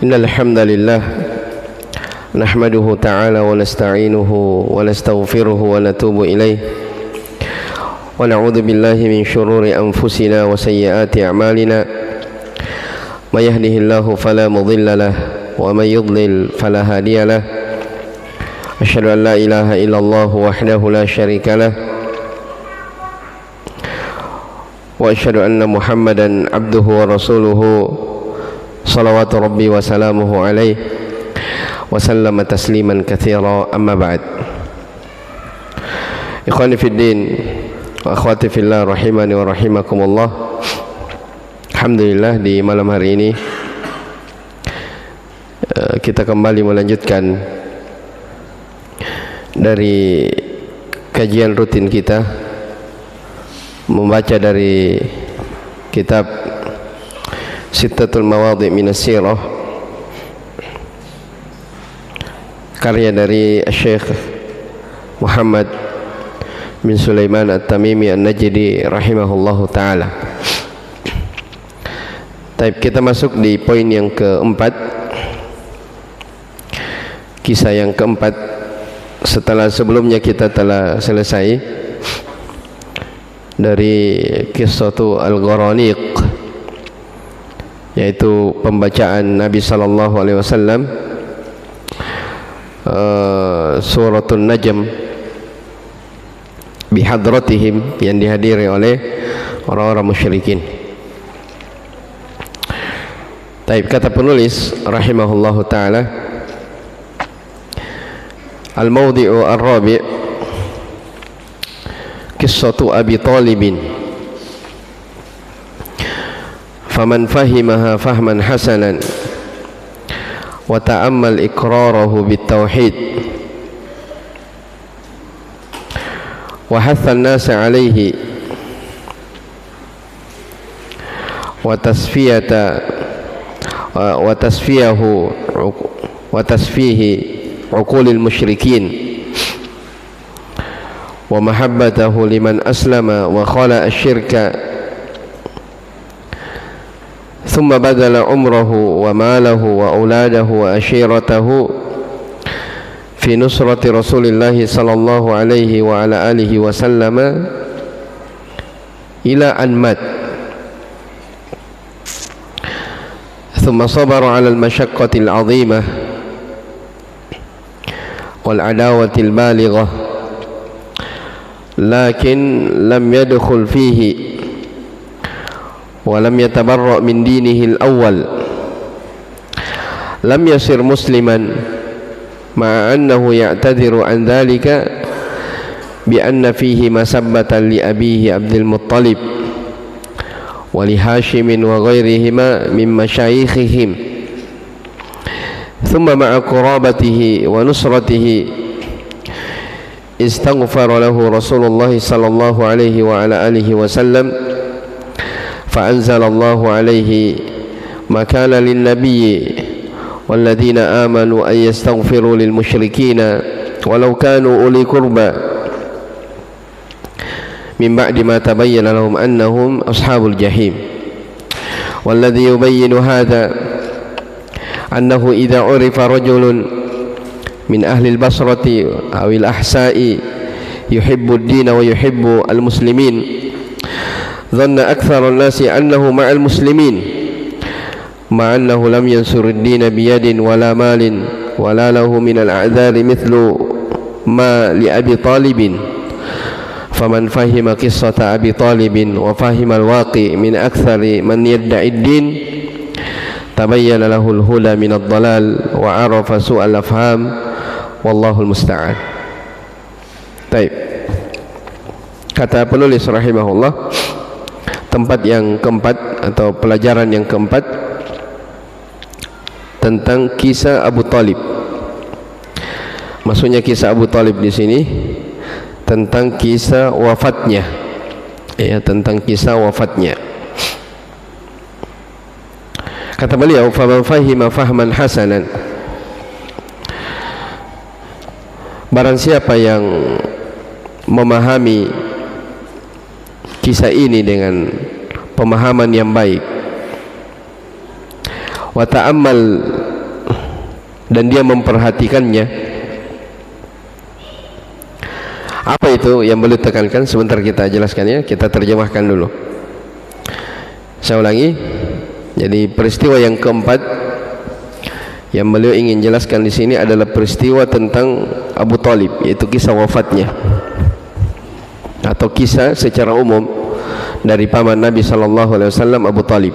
Innal hamdalillah nahmaduhu ta'ala wa nasta'inuhu wa nastaghfiruhu wa natubu ilaih wa na'udzu billahi min shururi anfusina wa sayyiati a'malina may yahdihillahu fala mudilla lahu wa may yudlil fala hadiya lahu asyhadu an la ilaha illallah wahdahu la syarika lahu wa asyhadu anna Muhammadan abduhu wa rasuluhu salawatu rabbi wa salamuhu alaih wa sallama tasliman katsira amma ba'd. Ikhwani fid din wa akhwati fillah rahimani wa rahimakumullah. Alhamdulillah di malam hari ini kita kembali melanjutkan dari kajian rutin kita membaca dari kitab Sittatul Mawadhi' Minas Sirah karya dari Syekh Muhammad bin Sulaiman At-Tamimi An-Najdi rahimahullahu ta'ala. Kita masuk di poin yang keempat, kisah yang keempat setelah sebelumnya kita telah selesai dari kisah Al-Gharaniq, yaitu pembacaan Nabi sallallahu alaihi wasallam suratul Najm bihadratihim, yang dihadiri oleh orang-orang musyrikin. Kata penulis rahimahullahu taala, al-mawdi'u ar-rabi' qissatu Abi Talibin. Faman fahimaha fahman hasanan wa ta'ammal iqrarahu bitauhid wa hatha an-nas alayhi wa tasfihi uqulil musyrikin wa mahabbatahu liman aslama wa khala asy-syirka ثم بذل عمره وماله وأولاده وأشيرته في نصرة رسول الله صلى الله عليه وعلى آله وسلم إلى أن مات، ثم صبر على المشقة العظيمة والعداوة البالغة، لكن لم يدخل فيه ولم يتبرأ من دينه الأول، لم يصر مسلما مع أنه يعتذر عن ذلك بأن فيه مسبة لأبيه عبد المطلب ولهاشم وغيرهما من مشايخهم، ثم مع قرابته ونصرته استغفر له رسول الله صلى الله عليه وعلى آله وسلم، فأنزل الله عليه ما كان للنبي والذين آمنوا أن يستغفروا للمشركين ولو كانوا أولي قربى من بعد ما تبين لهم أنهم أصحاب الجحيم. والذي يبين هذا أنه إذا عرف رجل من أهل البصرة أو الأحساء يحب الدين ويحب المسلمين ظن أكثر الناس أنه مع المسلمين، مع أنه لم ينصر الدين بيد ولا مال ولا له من الأعذار مثل ما لأبي طالب. فمن فهم قصة أبي طالب وفهم الواقع من أكثر من يدعي الدين تبين له الهدى من الضلال وعرف سوء الأفهام والله المستعان. Kata penulis rahimahullah, tempat yang keempat atau pelajaran yang keempat tentang kisah Abu Talib. Maksudnya kisah Abu Talib di sini tentang kisah wafatnya, tentang kisah wafatnya. Kata beliau, faman fahima fahman hasanan, barang siapa yang memahami kisah ini dengan pemahaman yang baik, wa ta'ammal dan dia memperhatikannya. Apa itu yang beliau tekankan? Sebentar kita jelaskan ya, kita terjemahkan dulu. Saya ulangi. Jadi peristiwa yang keempat yang beliau ingin jelaskan di sini adalah peristiwa tentang Abu Talib, yaitu kisah wafatnya atau kisah secara umum dari paman Nabi sallallahu alaihi wasallam, Abu Talib.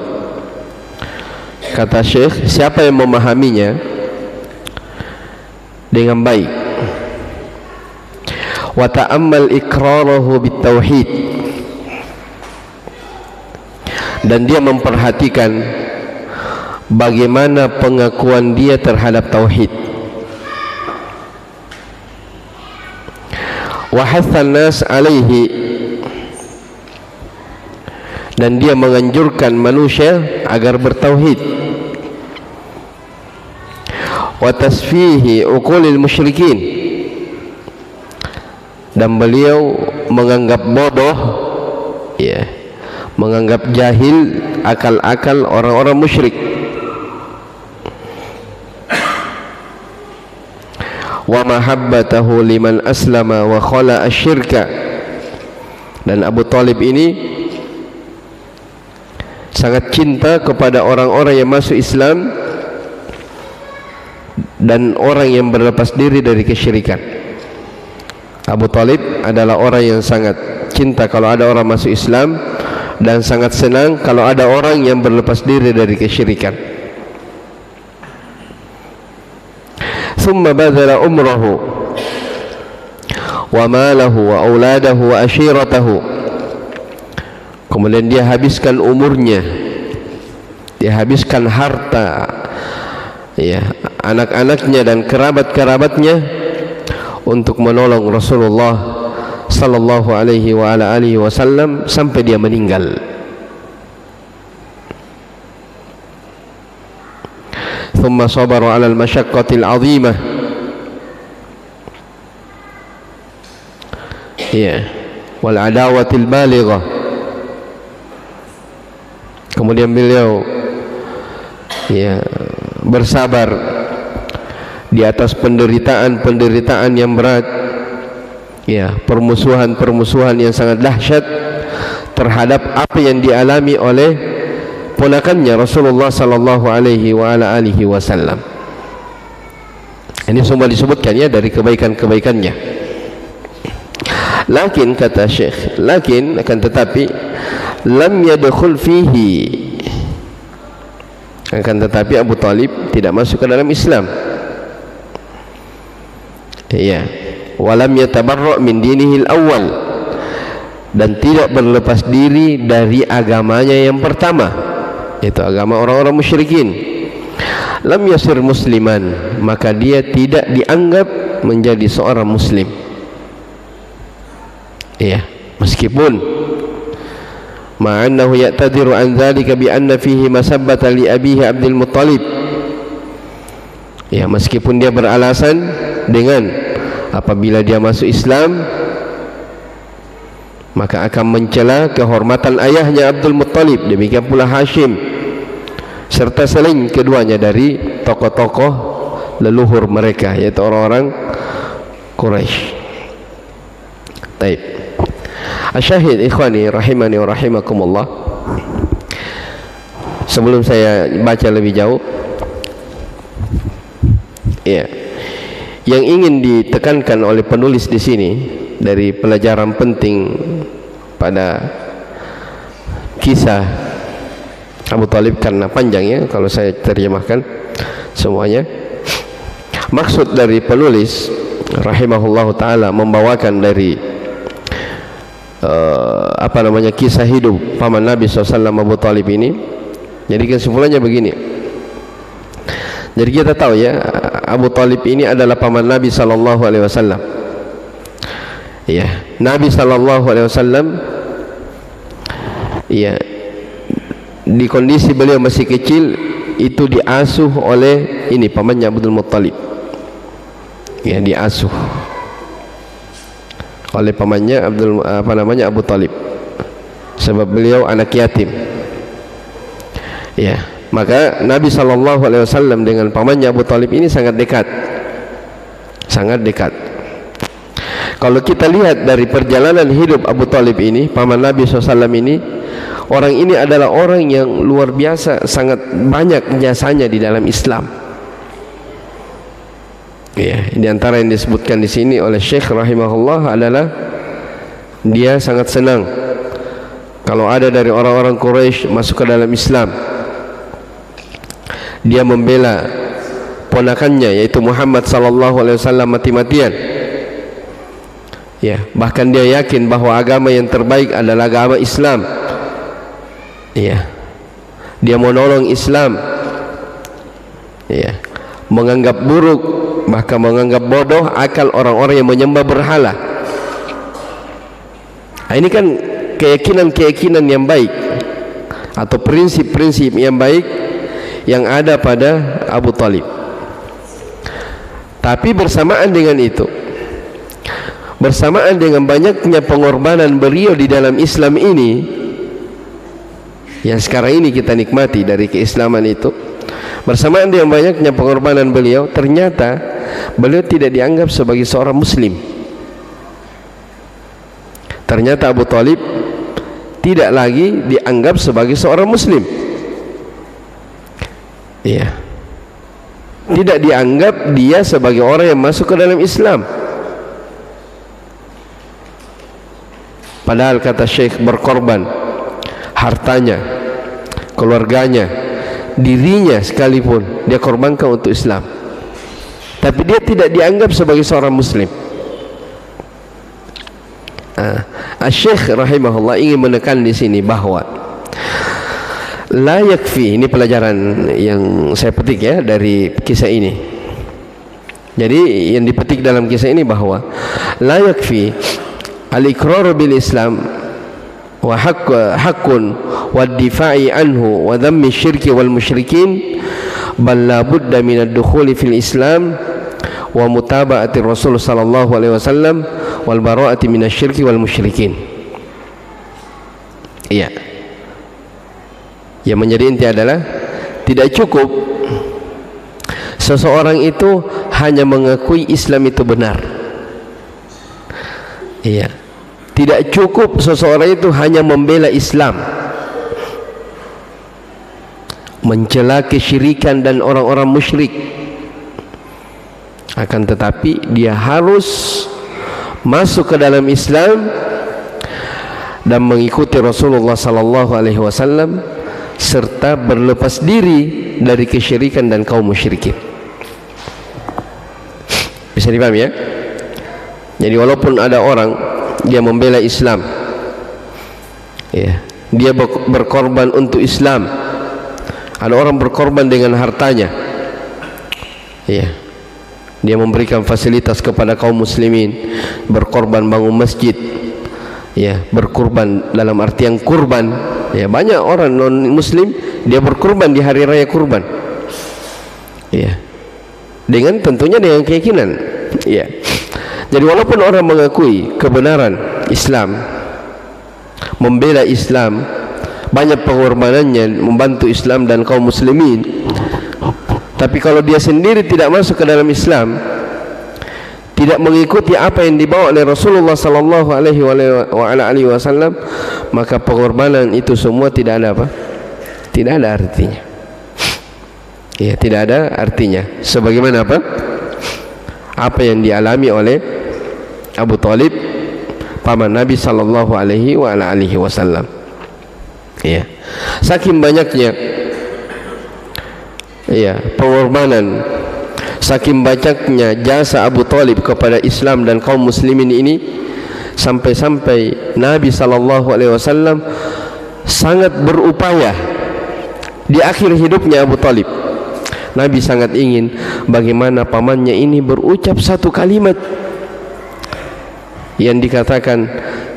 Kata Syekh, siapa yang memahaminya dengan baik, wa ta'ammal iqrarahu bitauhid, dan dia memperhatikan bagaimana pengakuan dia terhadap tauhid, wa hathan nas alaihi, dan dia menganjurkan manusia agar bertauhid, wa tasfihi uqulil musyrikin, dan beliau menganggap bodoh, ya, menganggap jahil akal-akal orang-orang musyrik. Wa mahabbatahu liman aslama wa khala asyirka, dan Abu Talib ini sangat cinta kepada orang-orang yang masuk Islam dan orang yang berlepas diri dari kesyirikan. Abu Talib adalah orang yang sangat cinta kalau ada orang masuk Islam dan sangat senang kalau ada orang yang berlepas diri dari kesyirikan. Thumma badala umrahu wa malahu wa auladahu wa ashiratahu, kemudian dia habiskan umurnya, dia habiskan harta, ya, anak-anaknya dan kerabat-kerabatnya untuk menolong Rasulullah sallallahu alaihi wa ala alihi wasallam sampai dia meninggal. Thumma sabaru ala al-masyaqqatil 'azimah, ya, wal adawatil balighah. Kemudian beliau, ya, bersabar di atas penderitaan-penderitaan yang berat, ya, permusuhan-permusuhan yang sangat dahsyat terhadap apa yang dialami oleh ponakannya Rasulullah sallallahu alaihi wa ala alihi wasallam. Ini semua disebutkan ya dari kebaikan-kebaikannya. Lakin kata Syekh, lakin akan tetapi lam yadkhul fihi, akan tetapi Abu Talib tidak masuk ke dalam Islam. Ya, walam yatabarra' min dinihil awal, dan tidak berlepas diri dari agamanya yang pertama, yaitu agama orang-orang musyrikin. Lam yasir musliman, maka dia tidak dianggap menjadi seorang muslim. Ya, meskipun ma'annahu ya'tadiru an dzalika bi anna fihi masabbatan li abihi Abdul Muttalib. Ya, meskipun dia beralasan dengan apabila dia masuk Islam maka akan mencela kehormatan ayahnya Abdul Muttalib, demikian pula Hashim, serta selain keduanya dari tokoh-tokoh leluhur mereka, yaitu orang-orang Quraisy. Baik, asyahid ikhwani rahimani wa rahimakumullah, sebelum saya baca lebih jauh, ya, yang ingin ditekankan oleh penulis di sini dari pelajaran penting pada kisah Abu Talib, karena panjang ya kalau saya terjemahkan semuanya. Maksud dari penulis rahimahullahu taala membawakan dari kisah hidup paman Nabi SAW Abu Talib ini. Jadi kesimpulannya begini. Jadi kita tahu ya, Abu Talib ini adalah paman Nabi sallallahu alaihi wasallam. Ya, Nabi sallallahu alaihi wasallam, ya, di kondisi beliau masih kecil itu diasuh oleh ini pamannya Abdul Muttalib. Ya, diasuh oleh pamannya Abu Talib, sebab beliau anak yatim. Ya, Maka Nabi SAW dengan pamannya Abu Talib ini sangat dekat, sangat dekat. Kalau kita lihat dari perjalanan hidup Abu Talib ini, paman Nabi SAW ini, orang ini adalah orang yang luar biasa, sangat banyak jasanya di dalam Islam. Ya, di antara yang disebutkan di sini oleh Syekh rahimahullah adalah dia sangat senang kalau ada dari orang-orang Quraisy masuk ke dalam Islam. Dia membela ponakannya yaitu Muhammad SAW mati-matian. Ya, bahkan dia yakin bahwa agama yang terbaik adalah agama Islam. Ya, dia menolong Islam. Ya, menganggap buruk, bahkan menganggap bodoh akal orang-orang yang menyembah berhala. Nah, ini kan keyakinan-keyakinan yang baik atau prinsip-prinsip yang baik yang ada pada Abu Talib. Tapi bersamaan dengan itu, bersamaan dengan banyaknya pengorbanan beliau di dalam Islam ini yang sekarang ini kita nikmati dari keislaman itu, bersamaan dengan banyaknya pengorbanan beliau, ternyata beliau tidak dianggap sebagai seorang muslim. Ternyata Abu Talib tidak lagi dianggap sebagai seorang muslim. Iya, tidak dianggap dia sebagai orang yang masuk ke dalam Islam. Padahal kata Syekh berkorban hartanya, keluarganya, dirinya sekalipun dia korbankan untuk Islam. Tapi dia tidak dianggap sebagai seorang muslim. Syekh rahimahullah ingin menekan di sini bahwa la yakfi, ini pelajaran yang saya petik ya dari kisah ini. Jadi yang dipetik dalam kisah ini bahwa la yakfi al-iqrar bil Islam wa haqqun wa difa'i anhu wa dhammi syirki wal musyrikin, bal la budda min ad-dukhuli fil Islam wa mutaba'ati Rasul sallallahu alaihi wasallam wal bara'ati minasyirki wal musyrikin. Iya. Yang menjadi inti adalah tidak cukup seseorang itu hanya mengakui Islam itu benar. Iya. Tidak cukup seseorang itu hanya membela Islam, mencela kesyirikan dan orang-orang musyrik. Akan tetapi dia harus masuk ke dalam Islam dan mengikuti Rasulullah sallallahu alaihi wasallam serta berlepas diri dari kesyirikan dan kaum musyrikin. Bisa dipahami ya? Jadi walaupun ada orang dia membela Islam, ya, dia berkorban untuk Islam, ada orang berkorban dengan hartanya, ya, dia memberikan fasilitas kepada kaum muslimin, berkorban bangun masjid, ya, berkorban dalam artian kurban, ya, banyak orang non muslim dia berkorban di hari raya kurban, ya, dengan tentunya dengan keyakinan, ya. Jadi walaupun orang mengakui kebenaran Islam, membela Islam, banyak pengorbanannya membantu Islam dan kaum muslimin, tapi kalau dia sendiri tidak masuk ke dalam Islam, tidak mengikuti apa yang dibawa oleh Rasulullah sallallahu alaihi wasallam, maka pengorbanan itu semua tidak ada apa? Tidak ada artinya. Ya, tidak ada artinya. Sebagaimana apa? Apa yang dialami oleh Abu Talib, paman Nabi sallallahu alaihi wasallam. Ya. Saking banyaknya, ya, pengorbanan, saking banyaknya jasa Abu Talib kepada Islam dan kaum muslimin ini, sampai-sampai Nabi sallallahu alaihi wasallam sangat berupaya di akhir hidupnya Abu Talib. Nabi sangat ingin bagaimana pamannya ini berucap satu kalimat yang dikatakan,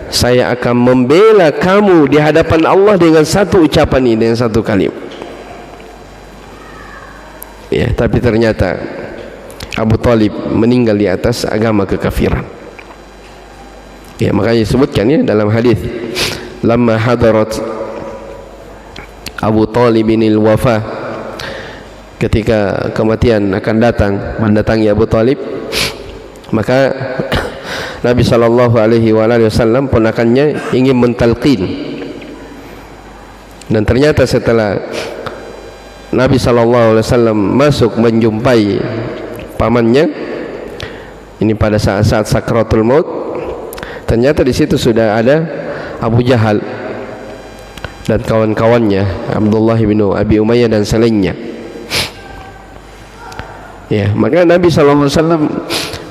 saya akan membela kamu di hadapan Allah dengan satu ucapan ini, dengan satu kalimat. Ya, tapi ternyata Abu Talib meninggal di atas agama kekafiran. Ya, makanya disebutkan ya dalam hadis, lamma hadarat Abu Talibinil wafah ketika kematian akan datang mendatangi Abu Talib, maka Nabi SAW ponakannya ingin mentalqin, dan ternyata setelah Nabi SAW masuk menjumpai pamannya ini pada saat-saat sakratul maut, ternyata di situ sudah ada Abu Jahal dan kawan-kawannya, Abdullah bin Abi Umayyah dan selainnya. Ya, maka Nabi SAW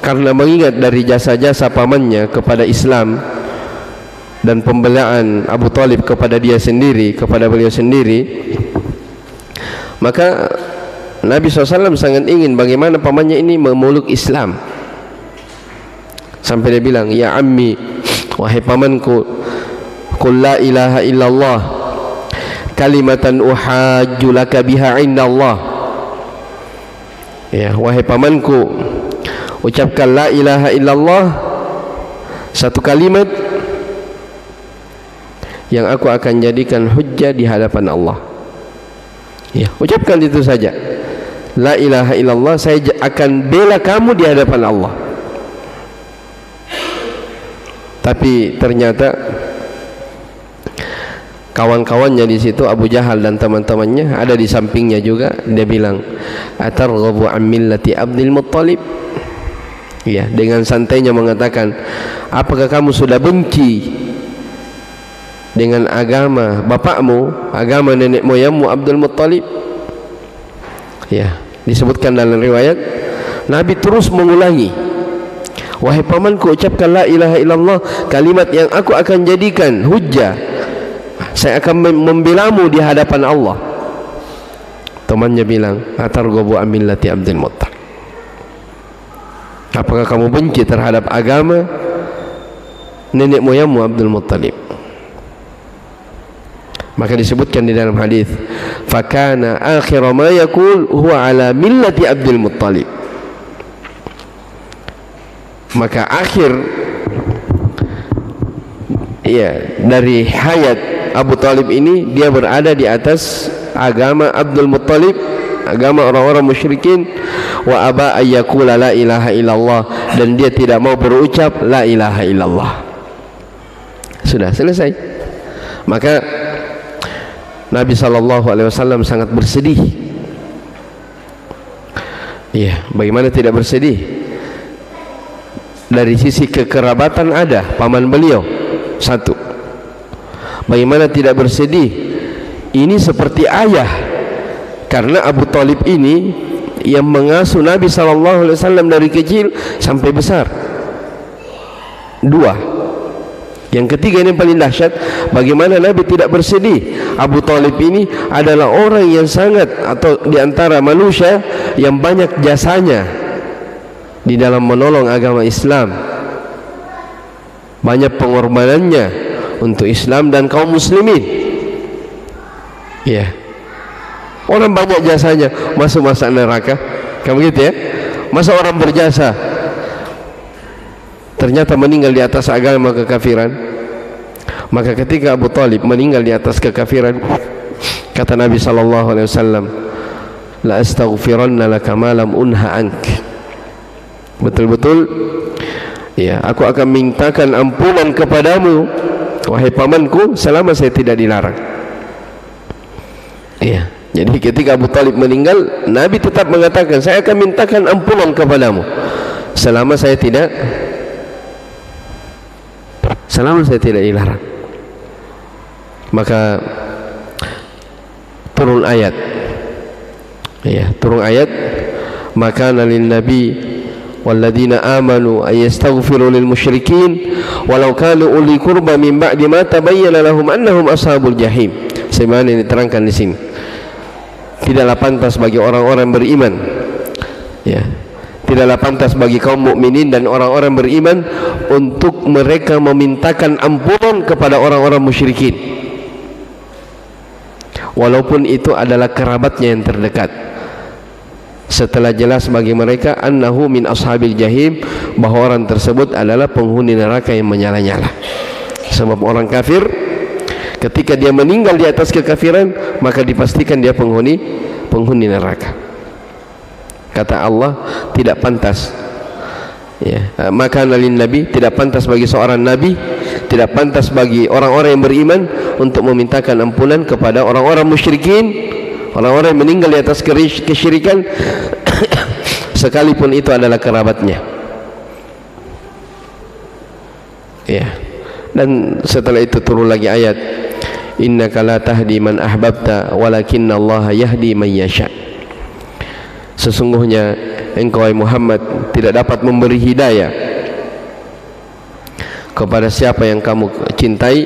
karena mengingat dari jasa-jasa pamannya kepada Islam dan pembelaan Abu Talib kepada dia sendiri, kepada beliau sendiri, maka Nabi SAW sangat ingin bagaimana pamannya ini memeluk Islam. Sampai dia bilang, ya ammi, wahai pamanku, qul la ilaha illallah kalimatan uhajju laka biha indallah. Ya, wahai pamanku, ucapkan la ilaha illallah, satu kalimat yang aku akan jadikan hujjah di hadapan Allah. Ya, ucapkan itu saja, la ilaha illallah, saya akan bela kamu di hadapan Allah. Tapi ternyata kawan-kawannya di situ, Abu Jahal dan teman-temannya ada di sampingnya juga. Dia bilang, atarghabu an millati Abdul Muttalib. Ya, dengan santainya mengatakan, apakah kamu sudah benci dengan agama bapakmu, agama nenek moyangmu Abdul Muttalib? Ya, disebutkan dalam riwayat, Nabi terus mengulangi, wahai pamanku, ucapkan la ilaha illallah, kalimat yang aku akan jadikan hujjah, saya akan membelamu di hadapan Allah. Temannya bilang, atarghabu an millati Abdul Muttalib. Apakah kamu benci terhadap agama nenek moyangmu Abdul Muttalib? Maka disebutkan di dalam hadis, fakana akhir ma yaqul huwa ala millati Abdul Muttalib. Maka akhir dari hayat Abu Talib ini, dia berada di atas agama Abdul Muttalib, agama orang-orang musyrikin. Wa aba ayyakula la ilaha illallah, dan dia tidak mau berucap la ilaha illallah. Sudah selesai. Maka Nabi SAW sangat bersedih. Iya, bagaimana tidak bersedih? Dari sisi kekerabatan ada paman beliau satu. Bagaimana tidak bersedih? Ini seperti ayah, karena Abu Talib ini yang mengasuh Nabi SAW dari kecil sampai besar. Dua. Yang ketiga ini paling dahsyat, bagaimana Nabi tidak bersedih? Abu Talib ini adalah orang yang sangat, atau diantara manusia yang banyak jasanya di dalam menolong agama Islam, banyak pengorbanannya untuk Islam dan kaum muslimin. Ya, orang banyak jasanya, masuk neraka, kamu gitu ya? Masa orang berjasa ternyata meninggal di atas agama kekafiran? Maka ketika Abu Talib meninggal di atas kekafiran, kata Nabi SAW, la astaghfiranna laka ma lam unha ank. Betul-betul, ya, aku akan mintakan ampunan kepadamu, wahai pamanku, selama saya tidak dilarang. Ya, jadi ketika Abu Talib meninggal, Nabi tetap mengatakan, saya akan mintakan ampunan kepadamu selama saya tidak dilarang. Maka turun ayat, ya, turun ayat, maka lin nabi walladzina amanu ayastaghfiru lil musyrikin walau kanu uli qurba min ba'di ma tabayyana lahum annahum ashabul jahim. Sebagaimana diterangkan di sini, tidaklah pantas bagi orang-orang beriman, ya, tidaklah pantas bagi kaum mukminin dan orang-orang beriman untuk mereka memintakan ampunan kepada orang-orang musyrikin, walaupun itu adalah kerabatnya yang terdekat, setelah jelas bagi mereka annahu min ashabil jahim, bahwa orang tersebut adalah penghuni neraka yang menyala-nyala. Sebab orang kafir ketika dia meninggal di atas kekafiran, maka dipastikan dia penghuni neraka. Kata Allah, tidak pantas. Ya, maka nalin nabi, tidak pantas bagi seorang nabi, tidak pantas bagi orang-orang yang beriman untuk memintakan ampunan kepada orang-orang musyrikin, orang-orang yang meninggal di atas kesyirikan sekalipun itu adalah kerabatnya. Ya. Dan setelah itu turun lagi ayat, innaka la tahdi man ahbabta walakinna Allah yahdi man yasha. Sesungguhnya engkau Muhammad tidak dapat memberi hidayah kepada siapa yang kamu cintai,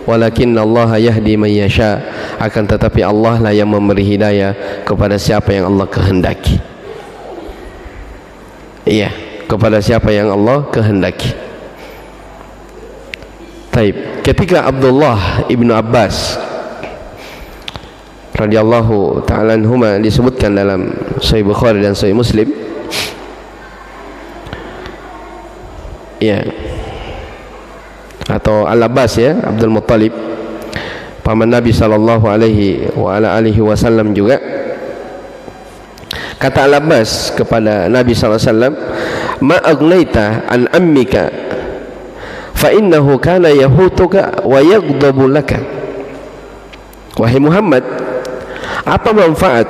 walakinna Allah yahdi man yasha, akan tetapi Allah lah yang memberi hidayah kepada siapa yang Allah kehendaki. Iya, kepada siapa yang Allah kehendaki. Taib. Ketika Abdullah ibnu Abbas radhiyallahu ta'ala anhuma disebutkan dalam Sahih Bukhari dan Sahih Muslim, ya, atau Al-Abbas, ya, Abdul Muttalib, paman Nabi sallallahu alaihi wasallam juga. Kata Al-Abbas kepada Nabi sallallahu alaihi wasallam, ma agnaita an ammika fa innahu kana yahutuka wa yaghdabu laka. Wahai Muhammad, apa manfaat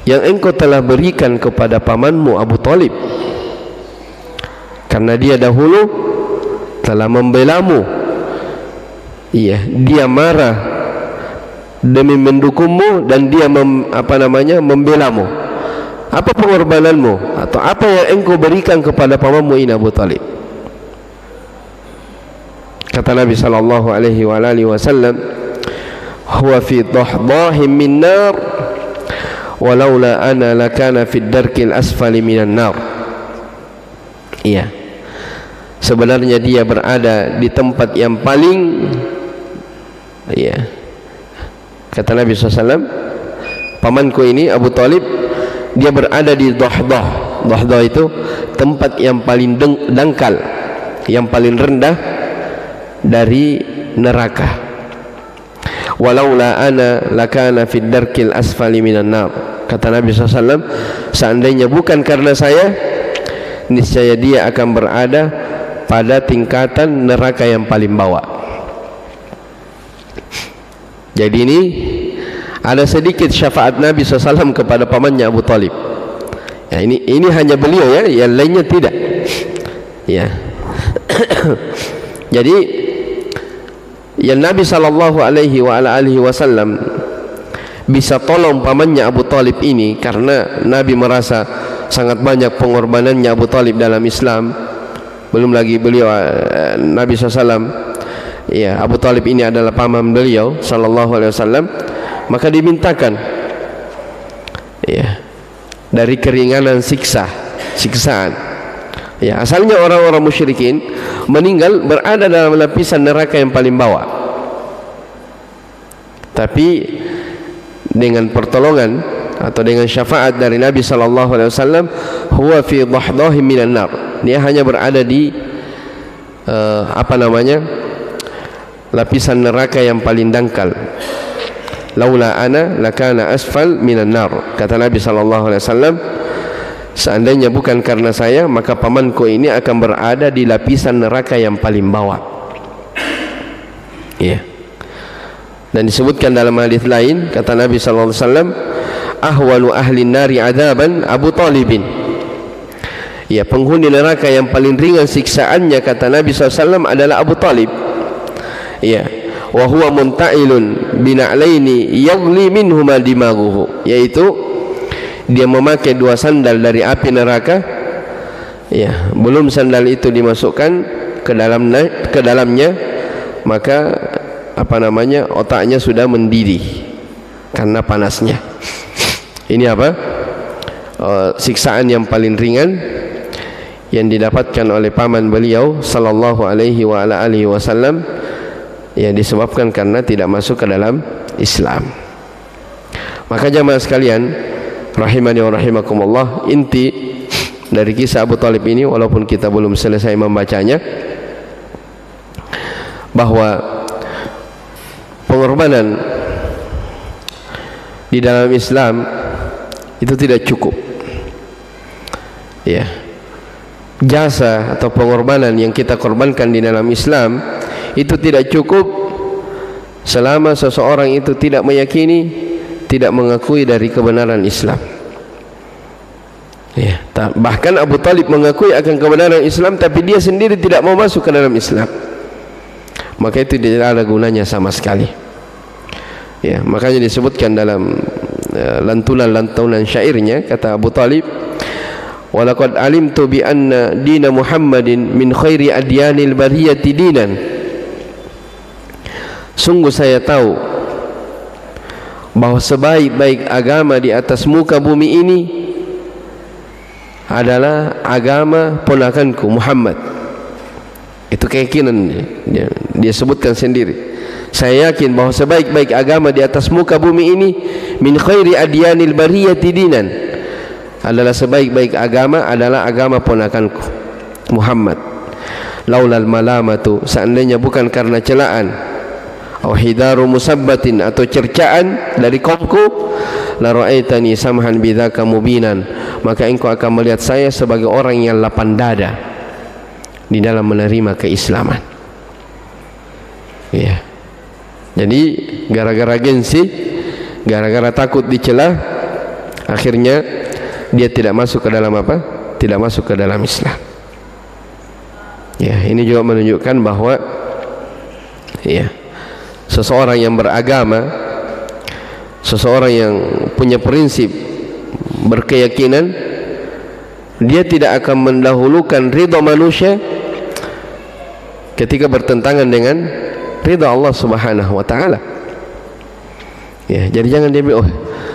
yang engkau telah berikan kepada pamanmu Abu Talib, karena dia dahulu telah membelamu. Iya, dia marah demi mendukungmu dan dia membelamu. Apa pengorbananmu atau apa yang engkau berikan kepada pamanmu ini Abu Talib? Kata Nabi sallallahu alaihi wasallam, huwa fi dahdahin min nar walaula ana lakana fi darkil asfali minan nar. Iya, sebenarnya dia berada di tempat yang paling, iya, kata Nabi SAW, pamanku ini Abu Talib, dia berada di dahdah. Dahdah itu tempat yang paling dangkal, yang paling rendah dari neraka. Walaula ana lakana fid darkil asfali minan nar. Kata Nabi SAW, seandainya bukan karena saya, niscaya dia akan berada pada tingkatan neraka yang paling bawah. Jadi ini ada sedikit syafaat Nabi SAW kepada pamannya Abu Talib. Ya, ini hanya beliau, ya, yang lainnya tidak. Ya. Jadi yang Nabi sallallahu alaihi wasallam bisa tolong pamannya Abu Talib ini karena Nabi merasa sangat banyak pengorbanannya Abu Talib dalam Islam. Belum lagi beliau, Nabi SAW, ya, Abu Talib ini adalah paman beliau sallallahu alaihi wasallam, maka dimintakan, ya, dari keringanan siksaan. Ya, asalnya orang-orang musyrikin meninggal berada dalam lapisan neraka yang paling bawah. Tapi dengan pertolongan atau dengan syafaat dari Nabi sallallahu alaihi wasallam, huwa fi dahdahi minan nar. Dia hanya berada di lapisan neraka yang paling dangkal. Laula ana lakana asfal minan nar. Kata Nabi sallallahu alaihi wasallam, seandainya bukan karena saya, maka pamanku ini akan berada di lapisan neraka yang paling bawah. Ya. Dan disebutkan dalam hadis lain, kata Nabi sallallahu alaihi wasallam, ahwalu ahli nari adaban Abu Talibin. Ya, penghuni neraka yang paling ringan siksaannya, kata Nabi sallallahu alaihi wasallam, adalah Abu Talib. Ya, wa huwa munta'ilun bina'laini yaghli minhuma dimaghuhu, yaitu dia memakai dua sandal dari api neraka. Ya, belum sandal itu dimasukkan ke dalamnya, maka otaknya sudah mendidih karena panasnya. Ini siksaan yang paling ringan yang didapatkan oleh paman beliau sallallahu alaihi wasallam, yang disebabkan karena tidak masuk ke dalam Islam. Maka jamaah sekalian rahimani wa rahimakumullah, inti dari kisah Abu Talib ini, walaupun kita belum selesai membacanya, bahwa pengorbanan di dalam Islam itu tidak cukup. Ya, jasa atau pengorbanan yang kita korbankan di dalam Islam itu tidak cukup selama seseorang itu tidak meyakini, tidak mengakui dari kebenaran Islam. Ya, bahkan Abu Talib mengakui akan kebenaran Islam, tapi dia sendiri tidak mau masuk ke dalam Islam, maka itu tidak ada gunanya sama sekali. Ya, makanya disebutkan dalam lantunan syairnya, kata Abu Talib, walaqad alimtu bi anna dina Muhammadin min khairi adyanil bariyati dinan. Sungguh saya tahu bahwa sebaik-baik agama di atas muka bumi ini adalah agama ponakanku Muhammad. Itu keyakinan dia sebutkan sendiri. Saya yakin bahwa sebaik-baik agama di atas muka bumi ini min khairi adyanil bariyati dinan, adalah sebaik-baik agama adalah agama ponakanku Muhammad. Laulal malamatu, seandainya bukan karena celaan, aw hidaru musabbatin, atau cercaan dari kaumku, la ra'aitani samhan bidzaka mubinan, maka engkau akan melihat saya sebagai orang yang lapang dada di dalam menerima keislaman. Ya. Jadi gara-gara gengsi, gara-gara takut dicela, akhirnya dia tidak masuk ke dalam apa? Tidak masuk ke dalam Islam. Ya, ini juga menunjukkan bahwa ya, seseorang yang beragama, seseorang yang punya prinsip, berkeyakinan, dia tidak akan mendahulukan ridha manusia ketika bertentangan dengan ridha Allah Subhanahu wa taala. Ya, jadi jangan dia bilang, oh,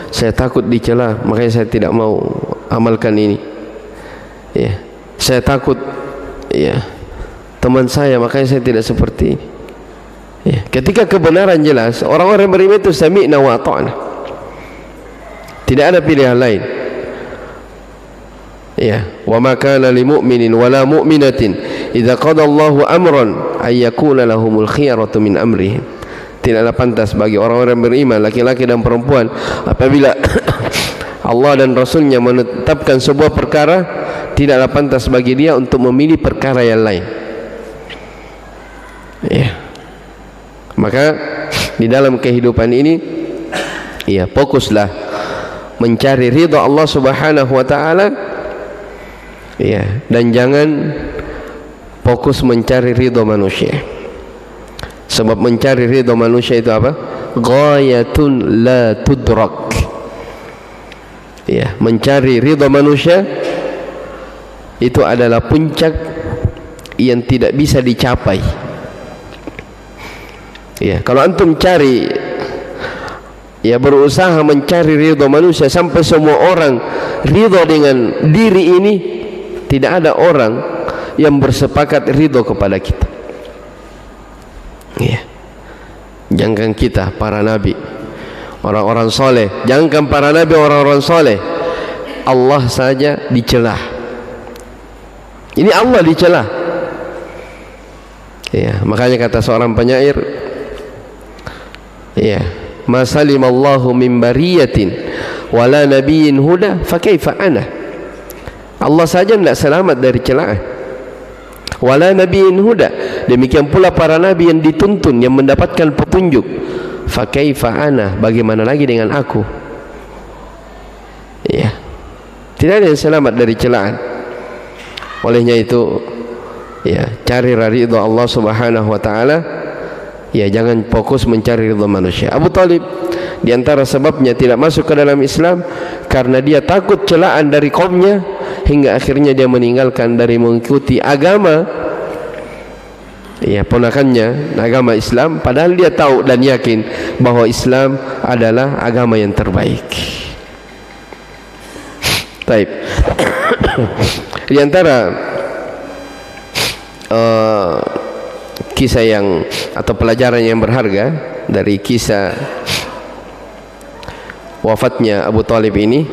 saya takut dicela, makanya saya tidak mau amalkan ini. Ya, saya takut ya teman saya, makanya saya tidak seperti ini. Ya, ketika kebenaran jelas, orang-orang beriman itu sami'na wa ata'na. Tidak ada pilihan lain. Ya, wa ma kana lil mu'minin wala mu'minatin idza qada Allahu amran ay yakuna lahumul khiyaratu min amrihim. Tidaklah pantas bagi orang-orang beriman, laki-laki dan perempuan, apabila Allah dan Rasulnya menetapkan sebuah perkara, tidaklah pantas bagi dia untuk memilih perkara yang lain. Ya, maka di dalam kehidupan ini, ya, fokuslah mencari ridha Allah Subhanahu wa taala, ya, dan jangan fokus mencari ridha manusia. Sebab mencari ridha manusia itu apa? Ghayatun la tudrak. Ya, mencari ridha manusia itu adalah puncak yang tidak bisa dicapai. Ya, kalau antum cari, ya, berusaha mencari ridha manusia sampai semua orang ridha dengan diri ini, tidak ada orang yang bersepakat ridha kepada kita. Ya, jangankan kita, para nabi, orang-orang soleh, jangankan para nabi, orang-orang soleh, Allah saja dicela. Ini Allah dicela. Ya, makanya kata seorang penyair, ya, ma salimallahu min bariyatin wala nabiyyin huda fa kaifa ana. Allah saja tidak selamat dari celaan. Wala nabiyyin huda, demikian pula para nabi yang dituntun, yang mendapatkan petunjuk. Fa kaifa ana, bagaimana lagi dengan aku? Ya, tidak ada yang selamat dari celaan. Olehnya itu, ya, cari ridha Allah Subhanahu wa taala. Ya, jangan fokus mencari ridha manusia. Abu Talib di antara sebabnya tidak masuk ke dalam Islam karena dia takut celaan dari kaumnya, hingga akhirnya dia meninggalkan dari mengikuti agama, ya, ponakannya, agama Islam, padahal dia tahu dan yakin bahwa Islam adalah agama yang terbaik. Baik. Di antara kisah yang atau pelajaran yang berharga dari kisah wafatnya Abu Talib ini,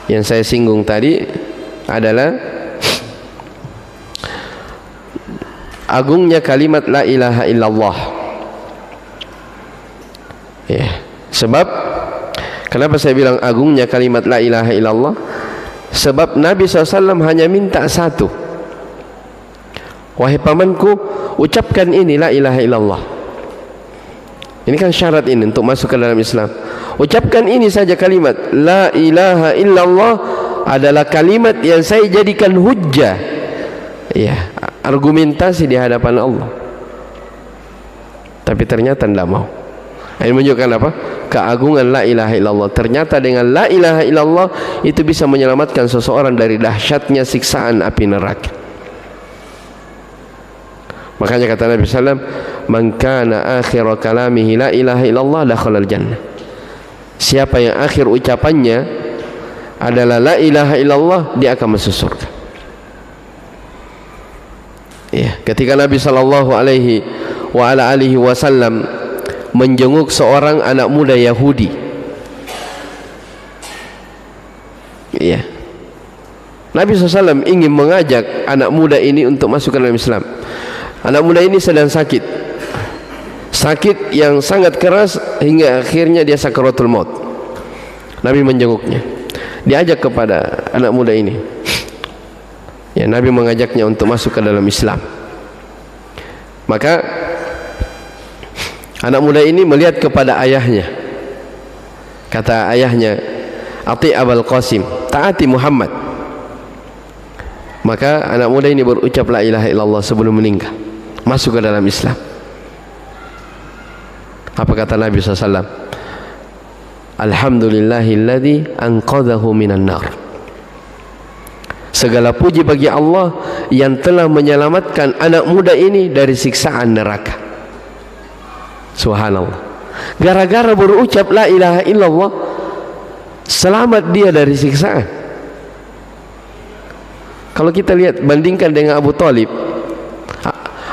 yang saya singgung tadi, adalah agungnya kalimat la ilaha illallah. Ya, sebab Kenapa saya bilang agungnya kalimat la ilaha illallah? Sebab Nabi SAW hanya minta satu, wahai pamanku, ucapkan ini la ilaha illallah. Ini kan syarat ini untuk masuk ke dalam Islam. Ucapkan ini saja kalimat la ilaha illallah adalah kalimat yang saya jadikan hujjah, ya, argumentasi di hadapan Allah. Tapi ternyata tidak mau. Ini menunjukkan apa? Keagungan la ilaha illallah. Ternyata dengan la ilaha illallah itu bisa menyelamatkan seseorang dari dahsyatnya siksaan api neraka. Makanya kata Nabi SAW, man kana akhir kalamihi la ilaha illallah dakhala al-jannah. Siapa yang akhir ucapannya adalah la ilaha illallah, dia akan masuk surga. Ya, ketika Nabi sallallahu alaihi wa ala alihi wasallam menjenguk seorang anak muda Yahudi, ya, Nabi SAW ingin mengajak anak muda ini untuk masuk ke dalam Islam. Anak muda ini sedang sakit yang sangat keras hingga akhirnya dia sakaratul maut. Nabi menjenguknya, diajak kepada anak muda ini, ya, Nabi mengajaknya untuk masuk ke dalam Islam. Maka anak muda ini melihat kepada ayahnya. Kata ayahnya, ati Abul Qasim, taati Muhammad. Maka anak muda ini berucap la ilaha illallah sebelum meninggal, masuk ke dalam Islam. Apa kata Nabi SAW? Alhamdulillahilladzi anqadhahu minan nar. Segala puji bagi Allah yang telah menyelamatkan anak muda ini dari siksaan neraka. Subhanallah. Gara-gara berucap la ilaha illallah, selamat dia dari siksaan. Kalau kita lihat, bandingkan dengan Abu Talib,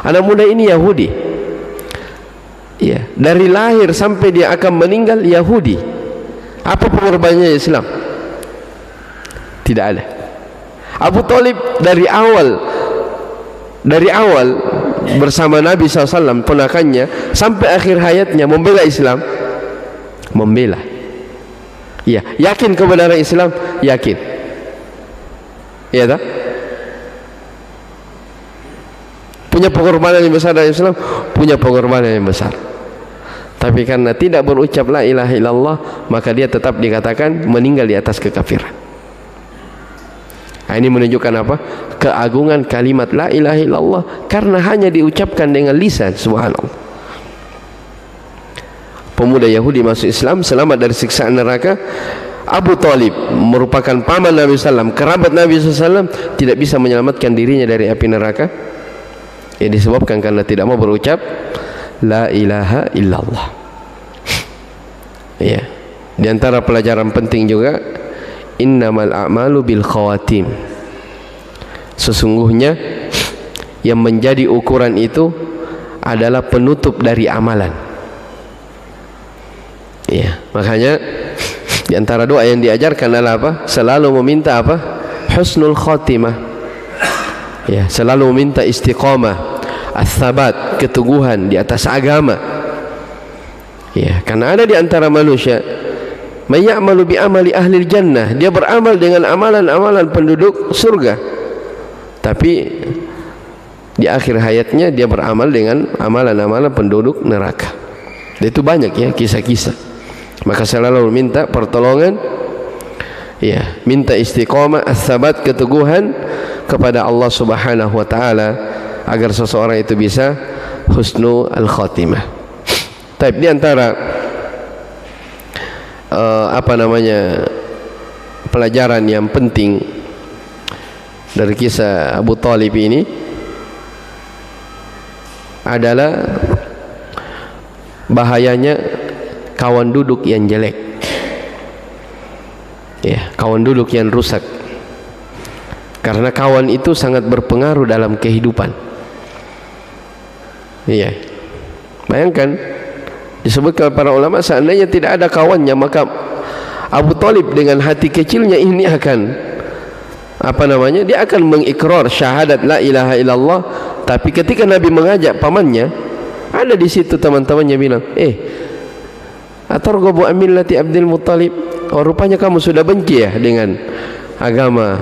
anak muda ini Yahudi, ya, dari lahir sampai dia akan meninggal Yahudi. Apa pengorbanannya Islam? Tidak ada. Abu Talib dari awal bersama Nabi SAW, ponakannya, sampai akhir hayatnya membela Islam, membela. Ya, yakin kebenaran Islam, yakin. Ya tak? Punya pengorbanan yang besar dari Islam, punya pengorbanan yang besar. Tapi karena tidak berucap la ilaha illallah, maka dia tetap dikatakan meninggal di atas kekafiran. Nah, ini menunjukkan apa? Keagungan kalimat la ilaha illallah karena hanya diucapkan dengan lisan. Subhanallah. Pemuda Yahudi masuk Islam, selamat dari siksaan neraka. Abu Talib merupakan paman Nabi SAW, kerabat Nabi SAW, tidak bisa menyelamatkan dirinya dari api neraka. Ya, disebabkan karena tidak mau berucap la ilaha illallah. Ya, di antara pelajaran penting juga, innamal a'malu bil khawatim. Sesungguhnya yang menjadi ukuran itu adalah penutup dari amalan. Ya, makanya di antara doa yang diajarkan adalah apa? Selalu meminta apa? Husnul khatimah. Ya, selalu meminta istiqamah, as-sabat, keteguhan di atas agama. Ya, karena ada di antara manusia may ya'malu bi amali ahli jannah, dia beramal dengan amalan-amalan penduduk surga, tapi di akhir hayatnya dia beramal dengan amalan-amalan penduduk neraka. Itu banyak ya kisah-kisah. Maka selalu minta pertolongan, ya, minta istiqamah, as-sabat, keteguhan kepada Allah Subhanahu wa taala agar seseorang itu bisa husnul khatimah. Tapi di antara pelajaran yang penting dari kisah Abu Talib ini adalah bahayanya kawan duduk yang jelek, ya, kawan duduk yang rusak. Karena kawan itu sangat berpengaruh dalam kehidupan. Iya, bayangkan, disebutkan para ulama, seandainya tidak ada kawannya, maka Abu Talib dengan hati kecilnya ini akan dia akan mengikrar syahadat la ilaha illallah. Tapi ketika Nabi mengajak pamannya, ada di situ teman-temannya bilang, atarghabu an millati Abdul Muttalib? Oh, rupanya kamu sudah benci ya dengan agama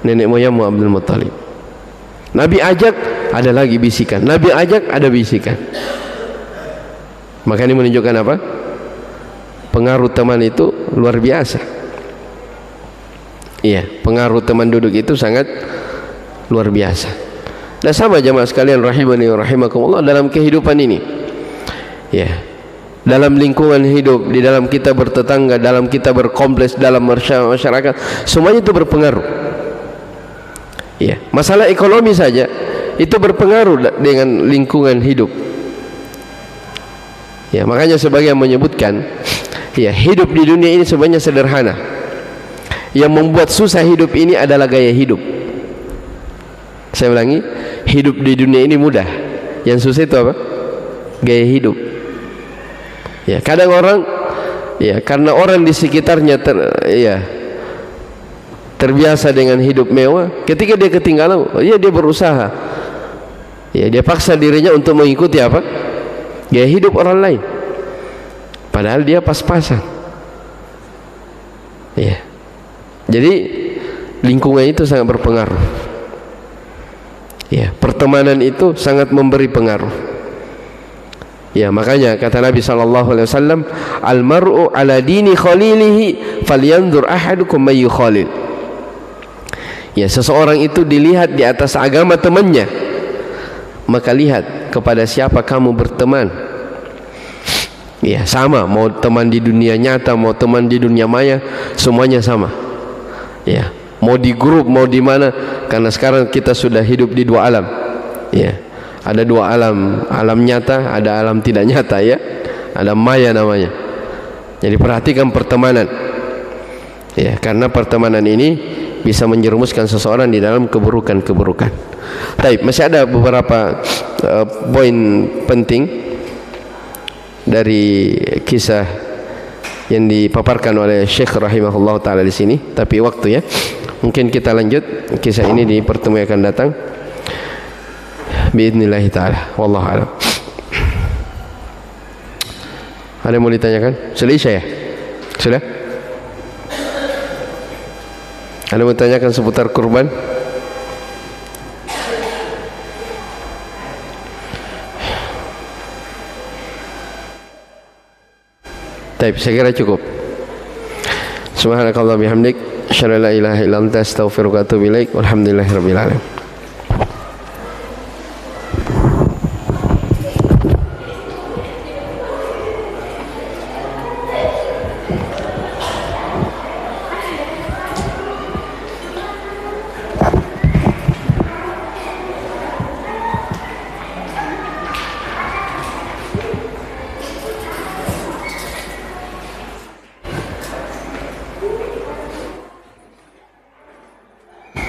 nenek moyangmu Abdul Muttalib. Nabi ajak, ada lagi bisikan. Nabi ajak, ada bisikan. Maka ini menunjukkan apa? Pengaruh teman itu luar biasa. Iya, pengaruh teman duduk itu sangat luar biasa. Dan sama jamaah sekalian rahimani wa rahimakumullah, dalam kehidupan ini, ya, dalam lingkungan hidup, di dalam kita bertetangga, dalam kita berkompleks, dalam masyarakat, semuanya itu berpengaruh. Ya, masalah ekonomi saja itu berpengaruh dengan lingkungan hidup. Ya, makanya sebagian menyebutkan, ya, hidup di dunia ini sebenarnya sederhana. Yang membuat susah hidup ini adalah gaya hidup. Saya ulangi, hidup di dunia ini mudah. Yang susah itu apa? Gaya hidup. Ya, kadang orang, ya, karena orang di sekitarnya terbiasa dengan hidup mewah, ketika dia ketinggalan, ya dia berusaha. Ya, dia paksa dirinya untuk mengikuti apa? Gaya hidup orang lain. Padahal dia pas-pasan. Ya. Jadi lingkungan itu sangat berpengaruh. Ya, pertemanan itu sangat memberi pengaruh. Ya, makanya kata Nabi SAW, al-mar'u ala dini khalilihi falyanzur ahadukum may yukhalil. Ya, seseorang itu dilihat di atas agama temannya, maka lihat kepada siapa kamu berteman. Ya, sama, mau teman di dunia nyata, mau teman di dunia maya, semuanya sama. Ya, mau di grup, mau di mana, karena sekarang kita sudah hidup di dua alam. Ya, ada dua alam, alam nyata, ada alam tidak nyata, ya, ada maya namanya. Jadi perhatikan pertemanan. Ya, karena pertemanan ini bisa menjerumuskan seseorang di dalam keburukan-keburukan. Baik, masih ada beberapa poin penting dari kisah yang dipaparkan oleh Syekh rahimahullah taala di sini, tapi waktu, ya, mungkin kita lanjut kisah ini di pertemuan yang akan datang biidznillah taala. Wallahu a'lam. Ada yang mau ditanyakan? Sudah isya ya? Sudah? Ada yang mau ditanyakan seputar kurban? Baik, saya kira cukup. Subhanakallah bihamdik, asyhadu an la ilaha illa anta, astaghfiruka wa atubu ilaik. Walhamdulillahirabbil alamin.